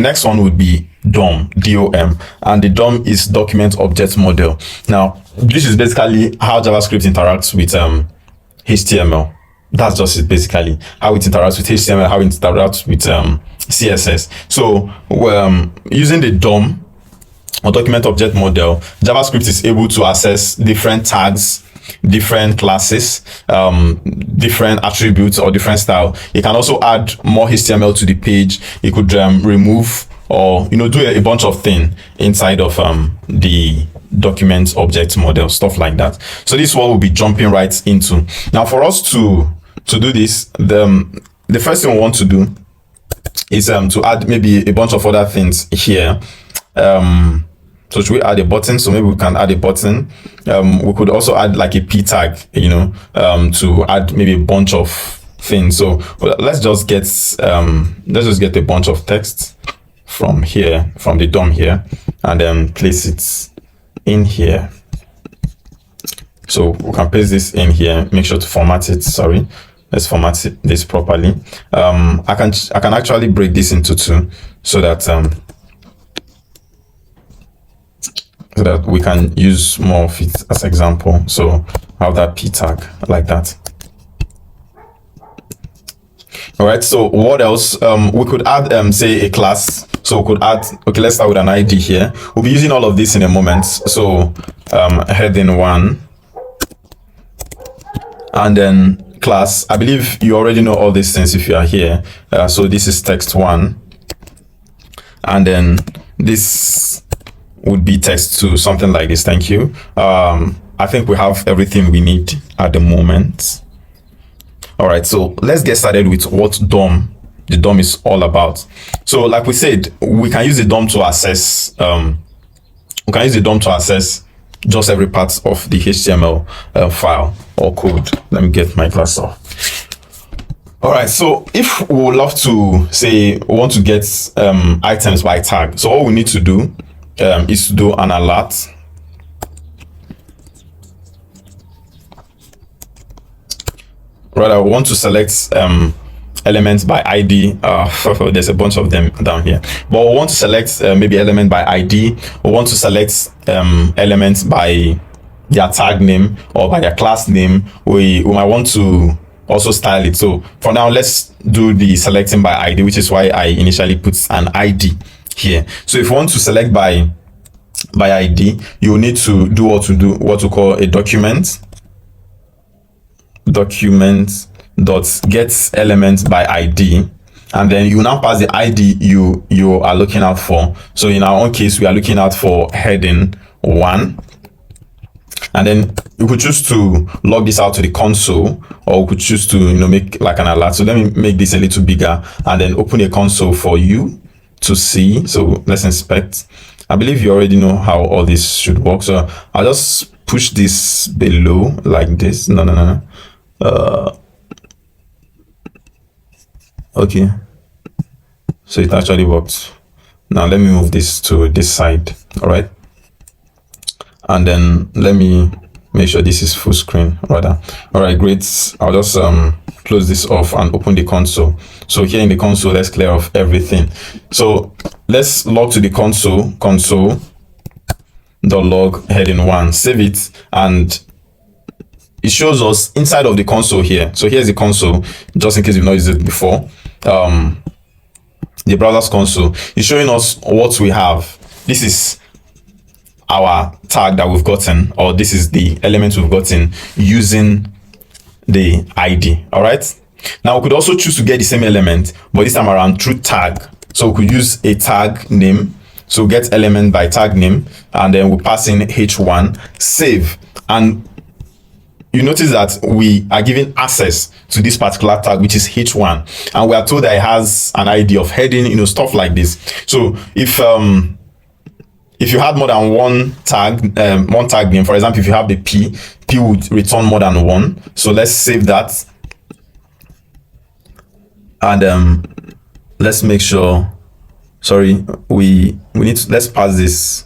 Next one would be DOM, DOM, and the DOM is document object model. Now, this is basically how JavaScript interacts with HTML. That's just it, basically how it interacts with HTML, how it interacts with CSS. So using the DOM or document object model, JavaScript is able to access different tags, different classes, different attributes or different style. It can also add more HTML to the page. It could remove or do a bunch of things inside of the document object model, stuff like that. So this one will be jumping right into. Now for us to do this, the first thing we want to do is to add maybe a bunch of other things here. So should we add a button? So maybe we can add a button. We could also add like a p tag, to add maybe a bunch of things. So let's just get a bunch of text from here, from the DOM here, and then place it in here. So we can paste this in here. Make sure to format it. Sorry, let's format this properly. I can actually break this into two so that we can use more of it as example. So have that p tag like that. All right, so what else? We could add say a class. So we could add, okay, let's start with an ID here. We'll be using all of this in a moment. So heading 1 and then class. I believe you already know all these things if you are here. So this is text 1 and then this would be text 2, something like this. Thank you. I think we have everything we need at the moment. All right, so let's get started with what the DOM is all about. So like we said, we can use the DOM to access just every part of the HTML file or code. Let me get my class off. All right, so if we would love to say we want to get items by tag, so all we need to do is to do an alert. Right, I want to select element by ID. There's a bunch of them down here, but we want to select maybe element by ID. We want to select elements by their tag name or by their class name. We might want to also style it. So for now, let's do the selecting by ID, which is why I initially put an ID here. So if you want to select by ID, you will need to do what we call a document dot get element by ID, and then you now pass the ID you are looking out for. So in our own case, we are looking out for heading 1, and then you could choose to log this out to the console, or we could choose to make like an alert. So let me make this a little bigger and then open a console for you to see. So let's inspect. I believe you already know how all this should work, so I'll just push this below like this. No. Okay, so it actually worked. Now let me move this to this side. All right, and then let me make sure this is full screen rather. All right, great. I'll just close this off and open the console. So here in the console, let's clear off everything. So let's log to the console.log heading 1, save it, and it shows us inside of the console here. So here's the console, just in case you've not used it before. The browser's console is showing us what we have. This is our tag that we've gotten, or this is the element we've gotten using the ID. All right, now we could also choose to get the same element, but this time around through tag. So we could use a tag name. So get element by tag name, and then we pass in h1, save, and you notice that we are given access to this particular tag, which is h1, and we are told that it has an ID of heading, stuff like this. So if you had more than one tag name, for example, if you have the p would return more than 1. So let's save that, and let's make sure. Sorry, we need to, let's pass this.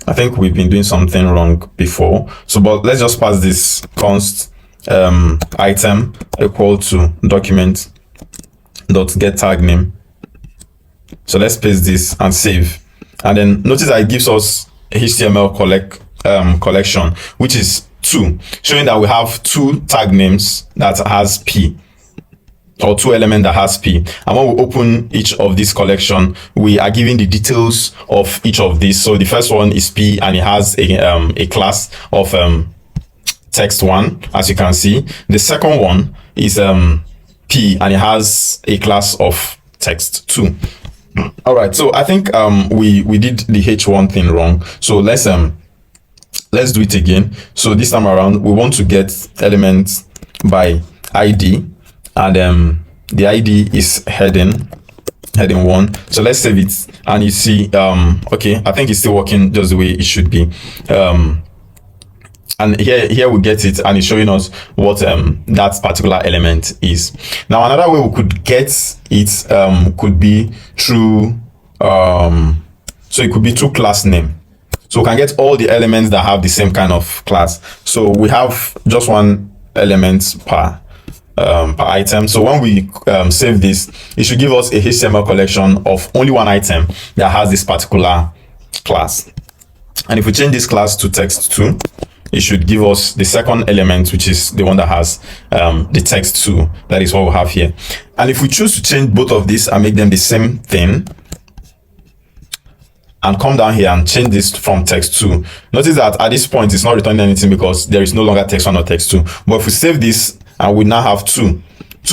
I think we've been doing something wrong before. So, but let's just pass this const item equal to document dot get tag name. So let's paste this and save. And then notice that it gives us a HTML collection, which is 2, showing that we have 2 tag names that has P, or 2 elements that has P. And when we open each of this collection, we are given the details of each of these. So the first one is P, and it has a class of text1, as you can see. The second one is P, and it has a class of text2. All right, so I think we did the h1 thing wrong. So let's do it again. So this time around, we want to get element by ID, and the ID is heading 1. So let's save it, and you see, okay, I think it's still working just the way it should be. And here we get it, and it's showing us what that particular element is. Now another way we could get it could be through so it could be through class name. So we can get all the elements that have the same kind of class. So we have just one element per item. So when we save this, it should give us a HTML collection of only one item that has this particular class. And if we change this class to text2, it should give us the second element, which is the one that has the text2. That is what we have here. And if we choose to change both of these and make them the same thing, and come down here and change this from text2, notice that at this point it's not returning anything because there is no longer text1 or text2. But if we save this, and we now have two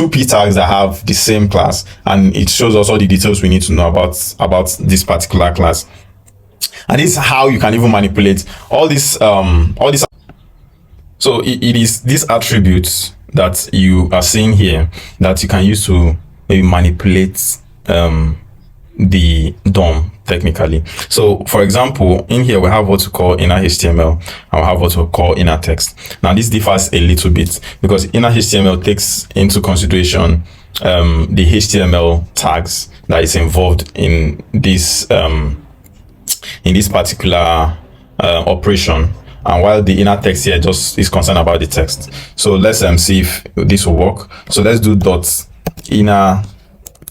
P tags that have the same class, and it shows us all the details we need to know about this particular class. And this is how you can even manipulate all this. So it is these attributes that you are seeing here that you can use to maybe manipulate the DOM technically. So for example, in here we have what we call inner HTML, and we have what we call inner text. Now this differs a little bit because inner HTML takes into consideration the HTML tags that is involved in this particular operation, and while the inner text here just is concerned about the text. So let's see if this will work. So let's do dot inner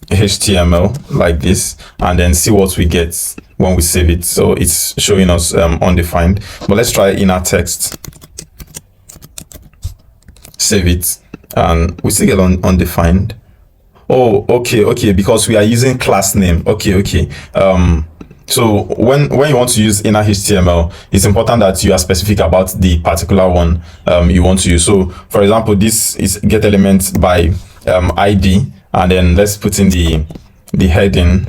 HTML like this, and then see what we get when we save it. So it's showing us undefined, but let's try inner text, save it, and we still get undefined. Oh, okay, because we are using class name. Okay. So when you want to use inner HTML, it's important that you are specific about the particular one you want to use. So for example, this is getElementById, and then let's put in the heading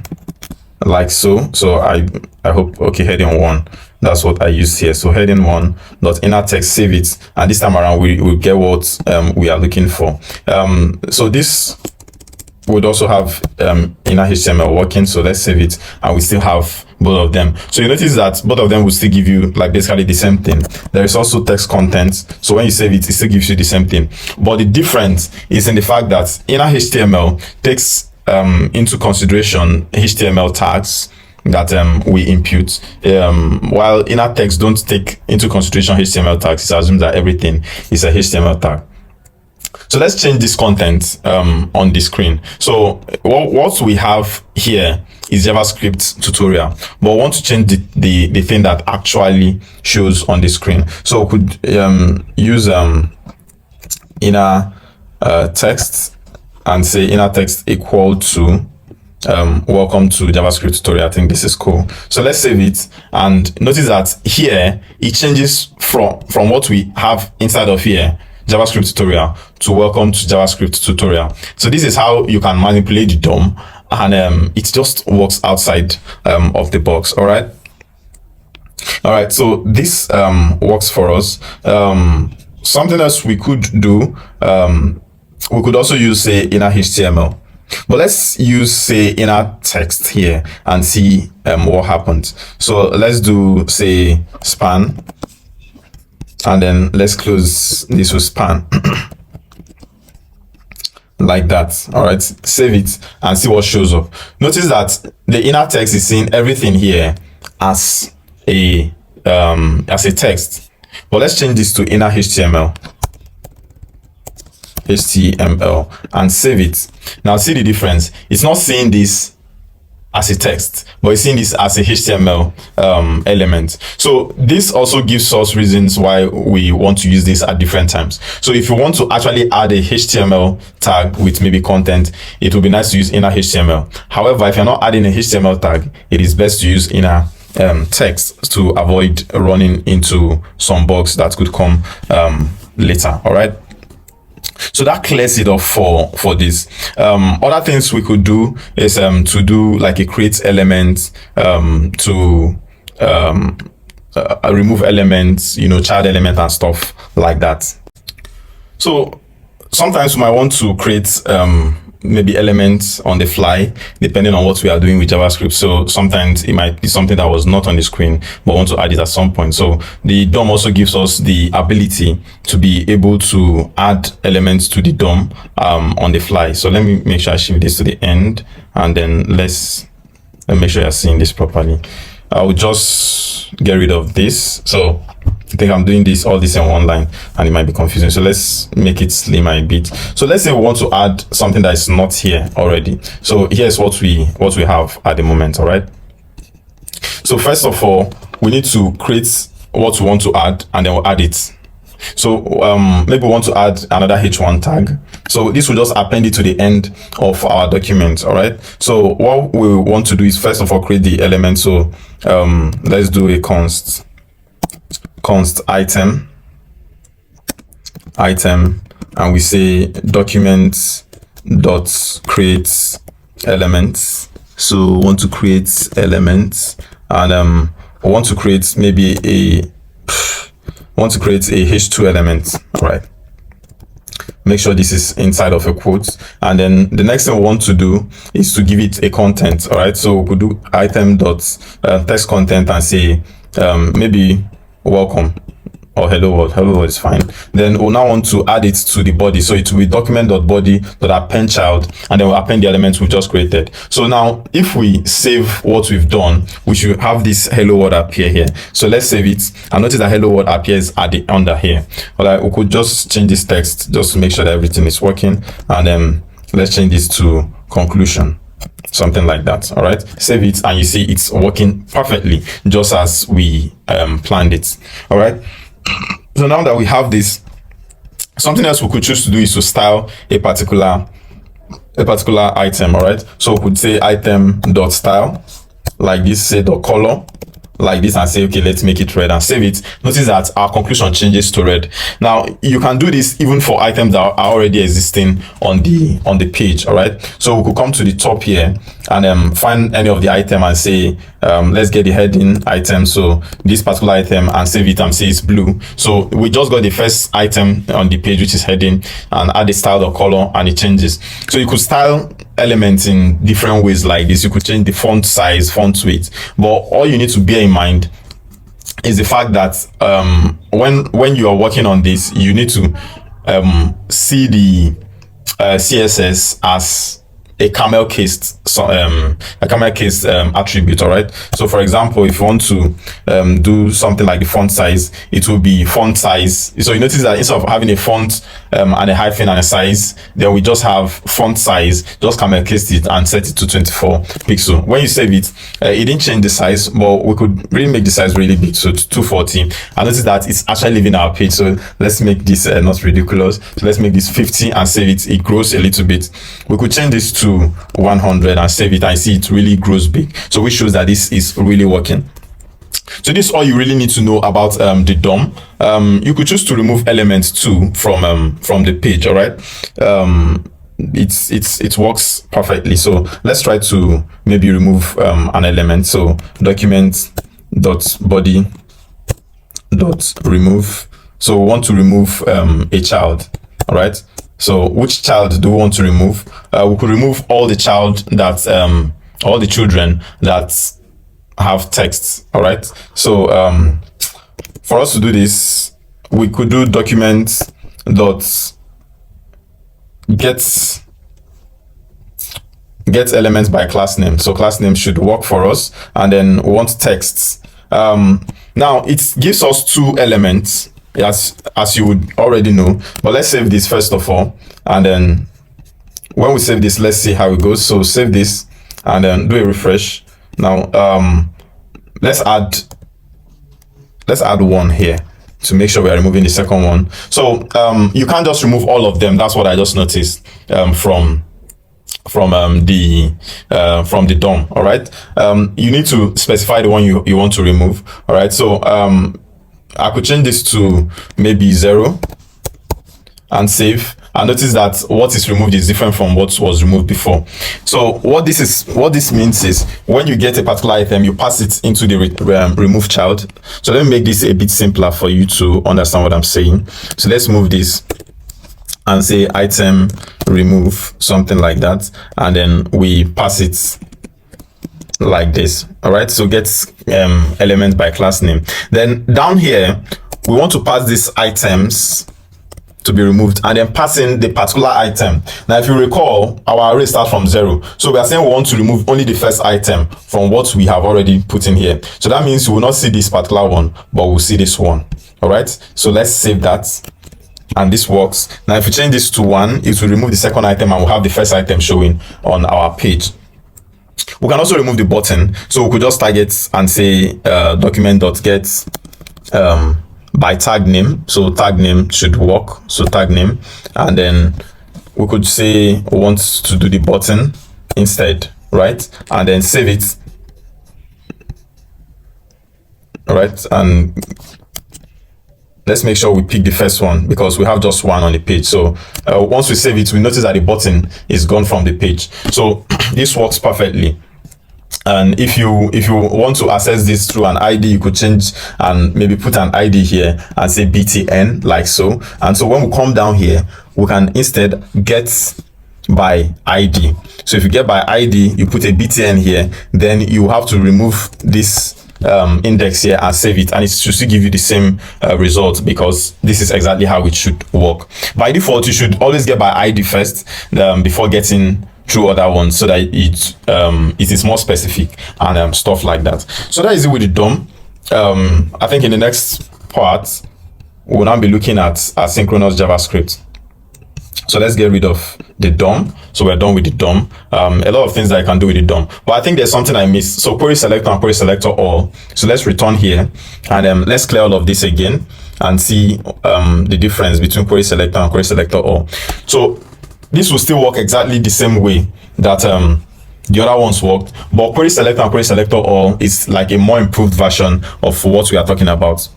like so. So I hope, okay, heading 1, that's what I used here. So heading 1 dot inner text, save it, and this time around we will get what we are looking for. So this would also have inner HTML working. So let's save it, and we still have both of them. So you notice that both of them will still give you like basically the same thing. There is also text content, so when you save it, it still gives you the same thing, but the difference is in the fact that inner HTML takes into consideration HTML tags that we impute, while inner text don't take into consideration HTML tags. It assumes that everything is a HTML tag. So let's change this content on the screen. So what we have here is JavaScript tutorial, but we want to change the thing that actually shows on the screen. So we could use inner text and say inner text equal to welcome to JavaScript tutorial. I think this is cool. So let's save it, and notice that here it changes from what we have inside of here, JavaScript tutorial, to welcome to JavaScript tutorial. So this is how you can manipulate the DOM, and it just works outside of the box. All right, so this works for us. Something else we could do, we could also use, say, inner HTML, but let's use, say, inner text here and see what happens. So let's do, say, span, and then let's close this with span like that. All right, save it and see what shows up. Notice that the inner text is seeing everything here as a text, but let's change this to inner HTML. HTML and save it. Now see the difference. It's not seeing this as a text, but it's seeing this as a HTML element. So this also gives us reasons why we want to use this at different times. So if you want to actually add a HTML tag with maybe content, it would be nice to use innerHTML. However, if you're not adding a HTML tag, it is best to use inner text to avoid running into some bugs that could come later. All right. So that clears it off for this. Other things we could do is to do like a create element, to remove elements, you know, child element and stuff like that. So sometimes we might want to create maybe elements on the fly, depending on what we are doing with JavaScript. So sometimes it might be something that was not on the screen, but want to add it at some point. So the DOM also gives us the ability to be able to add elements to the DOM on the fly. So let me make sure I shift this to the end, and then let's make sure you're seeing this properly. I will just get rid of this. So I think I'm doing all this in one line and it might be confusing. So let's make it slimmer a bit. So let's say we want to add something that is not here already. So here's what we have at the moment. All right. So first of all, we need to create what we want to add and then we'll add it. So maybe we want to add another h1 tag. So this will just append it to the end of our document. All right. So what we want to do is first of all create the element. So let's do a const item, and we say document dot create elements. So we want to create elements, and we want to create maybe a h2 element. All right. Make sure this is inside of a quote, and then the next thing we want to do is to give it a content. All right. So we could do item dot text content and say maybe welcome or hello world. Hello world is fine. Then we'll now want to add it to the body. So it will be document.body.appendChild, and then we'll append the elements we just created. So now if we save what we've done, we should have this hello world appear here. So let's save it, and notice that hello world appears at the under here. All right, we could just change this text just to make sure that everything is working, and then let's change this to conclusion, something like that. All right, save it, and you see it's working perfectly just as we planned it. All right, so now that we have this, something else we could choose to do is to style a particular item. All right, so we could say item.style like this, say the color like this, and say okay, let's make it red and save it. Notice that our conclusion changes to red. Now you can do this even for items that are already existing on the page. All right, so we could come to the top here and find any of the item and say let's get the heading item, so this particular item, and save it and say it's blue. So we just got the first item on the page, which is heading, and add the style or color, and it changes. So you could style elements in different ways like this. You could change the font size, font weight, but all you need to bear in mind is the fact that when you are working on this, you need to see the CSS as a camel case attribute. All right, so for example, if you want to do something like the font size, it will be font size. So you notice that instead of having a font and a hyphen and a size, then we just have font size, just camel case it and set it to 24 pixel. When you save it, it didn't change the size, but we could really make the size really big, so to 240. And notice that it's actually leaving our page. So let's make this not ridiculous. So let's make this 50 and save it. It grows a little bit. We could change this to 100 and save it. I see it really grows big, so which shows that this is really working. So this is all you really need to know about the DOM. You could choose to remove elements too from the page. All right, it works perfectly. So let's try to maybe remove an element. So document.body.remove. So we want to remove a child. All right, so which child do we want to remove? We could remove all the all the children that have text. All right, so for us to do this, we could do getElementsByClassName. So class name should work for us, and then we want texts. Now it gives us two elements, as you would already know, but let's save this first of all, And then when we save this, let's see how it goes. So save this and then do a refresh. Now let's add one here to make sure we are removing the second one. So you can't just remove all of them. That's what I just noticed from the DOM. All right, you need to specify the one you want to remove. All right, so I could change this to maybe 0 and save. And notice that what is removed is different from what was removed before. So what this means is when you get a particular item, you pass it into the remove child. So let me make this a bit simpler for you to understand what I'm saying. So let's move this and say item remove, something like that, and then we pass it like this. All right, so get element by class name. Then down here we want to pass these items to be removed and then pass in the particular item. Now if you recall, our array starts from 0, so we are saying we want to remove only the first item from what we have already put in here. So that means you will not see this particular one, but we'll see this one. All right, so let's save that, and this works. Now if you change this to 1, it will remove the second item and we'll have the first item showing on our page. We can also remove the button, so we could just target and say document.get by tag name. So tag name should work, so tag name, and then we could say we want to do the button instead, right? And then save it. All right, and let's make sure we pick the first one because we have just one on the page. So once we save it, we notice that the button is gone from the page. So this works perfectly. And if you want to access this through an ID, you could change and maybe put an ID here and say btn, like so. And so when we come down here, we can instead get by ID. So if you get by ID, you put a btn here, then you have to remove this index here and save it, and it should still give you the same result because this is exactly how it should work. By default, you should always get by ID first before getting through other ones, so that it is more specific and stuff like that. So that is it with the DOM. I think in the next part we'll now be looking at asynchronous JavaScript. So let's get rid of the DOM. So we're done with the DOM. A lot of things that I can do with the DOM, but I think there's something I missed. So querySelector and querySelectorAll. So let's return here and let's clear all of this again and see the difference between querySelector and querySelectorAll. So this will still work exactly the same way that the other ones worked, but querySelector and querySelectorAll is like a more improved version of what we are talking about.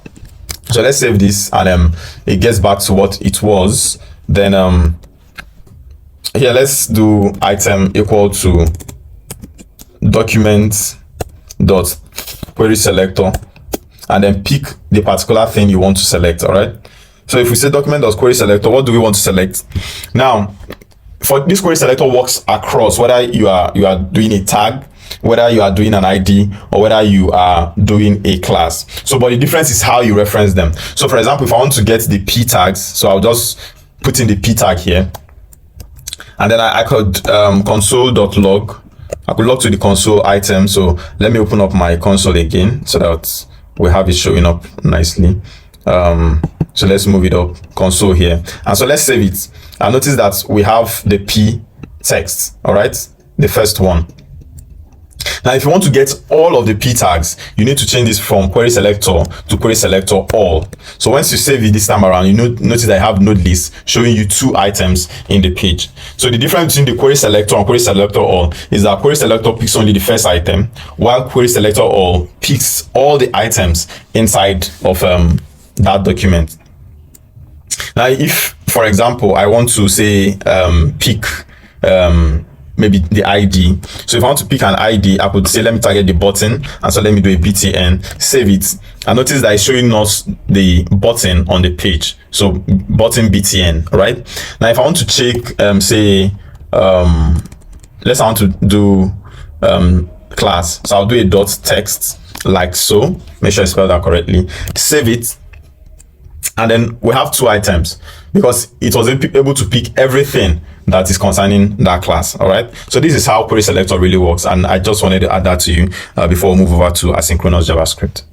So let's save this and it gets back to what it was. Then here let's do item equal to document.querySelector and then pick the particular thing you want to select. All right, so if we say document.querySelector, what do we want to select? Now for this querySelector works across whether you are doing a tag, whether you are doing an ID, or whether you are doing a class. So but the difference is how you reference them. So for example, if I want to get the p tags, so I'll just put in the p tag here, and then I could console.log. I could log to the console item. So let me open up my console again so that we have it showing up nicely. So let's move it up, console here, and so let's save it. And notice that we have the p text. All right, the first one. Now if you want to get all of the p tags, you need to change this from querySelector to querySelectorAll. So once you save it this time around, you notice I have node list showing you 2 items in the page. So the difference between the querySelector and querySelectorAll is that querySelector picks only the first item, while querySelectorAll picks all the items inside of that document. Now if, for example, I want to say pick maybe the ID. So if I want to pick an ID, I could say let me target the button, and so let me do a btn, save it, and notice that it's showing us the button on the page. So button btn, right? Now if I want to check say let's I want to do class, so I'll do a dot text like so, make sure I spell that correctly, save it, and then we have 2 items because it was able to pick everything that is concerning that class. All right, so this is how querySelector really works, and I just wanted to add that to you before we move over to asynchronous JavaScript.